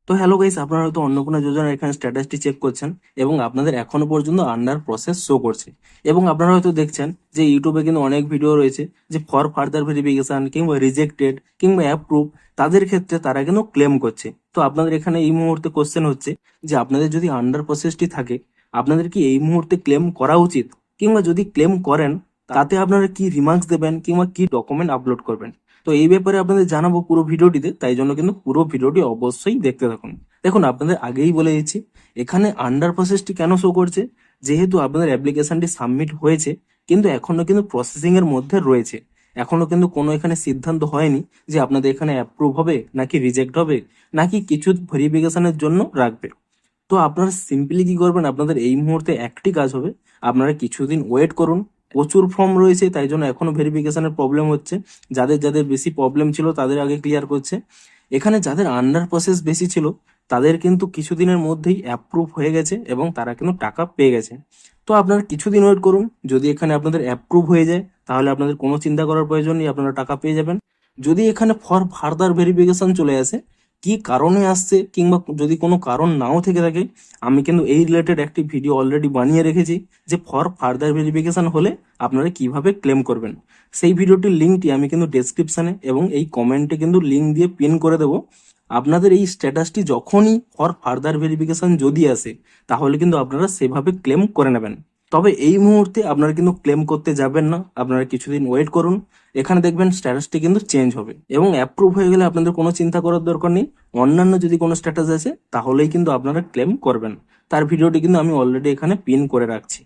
তো hello guys, আপনারা হয়তো অন্নপূর্ণা যোজনার এখানে স্ট্যাটাসটি চেক করছেন এবং আপনাদের এখনো পর্যন্ত আন্ডার প্রসেস শো করছে। এবং আপনারা হয়তো দেখছেন যে ইউটিউবে কিন্তু অনেক ভিডিও রয়েছে যে ফর ফার্দার ভেরিফিকেশন কিংবা রিজেক্টেড কিংবা অ্যাপ্রুভ, তাদের ক্ষেত্রে তারা কিন্তু ক্লেম করছে। তো আপনাদের এখানে এই মুহূর্তে কোশ্চেন হচ্ছে যে আপনাদের যদি আন্ডার প্রসেসটি থাকে, আপনাদের কি এই মুহূর্তে ক্লেম করা উচিত, কিংবা যদি ক্লেম করেন তাতে আপনারা কি রিমার্কস দেবেন কিংবা কি ডকুমেন্ট আপলোড করবেন। তো এই ব্যাপারে আপনাদের জানাবো পুরো ভিডিওটিতে, তাই জন্য কিন্তু পুরো ভিডিওটি অবশ্যই দেখতে থাকুন। দেখুন, আপনাদের আগেই বলে দিচ্ছি এখানে আন্ডার প্রসেসটি কেন শো করছে। যেহেতু আপনাদের অ্যাপ্লিকেশনটি সাবমিট হয়েছে কিন্তু এখনো কিন্তু প্রসেসিং এর মধ্যে রয়েছে। এখনো কিন্তু কোনো এখানে সিদ্ধান্ত হয়নি যে আপনাদের এখানে অ্যাপ্রুভ হবে নাকি রিজেক্ট হবে নাকি কিছু ভেরিফিকেশনের জন্য রাখবে। তো আপনারা সিম্পলি কি করবেন, আপনাদের এই মুহূর্তে একটি কাজ হবে, আপনারা কিছুদিন ওয়েট করুন। প্রচুর ফর্ম রয়েছে, তাই জন্য এখনো ভেরিফিকেশনের প্রবলেম হচ্ছে। যাদের যাদের বেশি প্রবলেম ছিল তাদের আগে ক্লিয়ার করছে। এখানে যাদের আন্ডার প্রসেস বেশি ছিল তাদের কিন্তু কিছুদিনের মধ্যেই অ্যাপ্রুভ হয়ে গেছে এবং তারা কিন্তু টাকা পেয়ে গেছে। তো আপনারা কিছুদিন ওয়েট করুন, যদি এখানে আপনাদের অ্যাপ্রুভ হয়ে যায় তাহলে আপনাদের কোনো চিন্তা করার প্রয়োজন নেই, আপনারা টাকা পেয়ে যাবেন। যদি এখানে ফর ফার্দার ভেরিফিকেশন চলে আসে, কি কারণে আসছে কিংবা যদি কোনো কারণ নাও থেকে থাকে, আমি কিন্তু এই রিলেটেড একটি ভিডিও অলরেডি বানিয়ে রেখেছি যে ফর ফার্দার ভেরিফিকেশন হলে আপনারা কিভাবে ক্লেম করবেন। সেই ভিডিওটির লিঙ্কটি আমি কিন্তু ডেসক্রিপশনে এবং এই কমেন্টে কিন্তু লিঙ্ক দিয়ে পিন করে দেবো। আপনাদের এই স্ট্যাটাসটি যখনই ফর ফার্দার ভেরিফিকেশন যদি আসে তাহলে কিন্তু আপনারা সেভাবে ক্লেম করে নেবেন। তবে এই মুহূর্তে আপনারা কিন্তু ক্লেম করতে যাবেন না, আপনারা কিছুদিন ওয়েট করুন। এখানে দেখবেন স্ট্যাটাসটি কিন্তু চেঞ্জ হবে এবং অ্যাপ্রুভ হয়ে গেলে আপনাদের কোনো চিন্তা করার দরকার নেই। অন্যান্য যদি কোনো স্ট্যাটাস আছে তাহলেই কিন্তু আপনারা ক্লেম করবেন। তার ভিডিওটি কিন্তু আমি অলরেডি এখানে পিন করে রাখছি।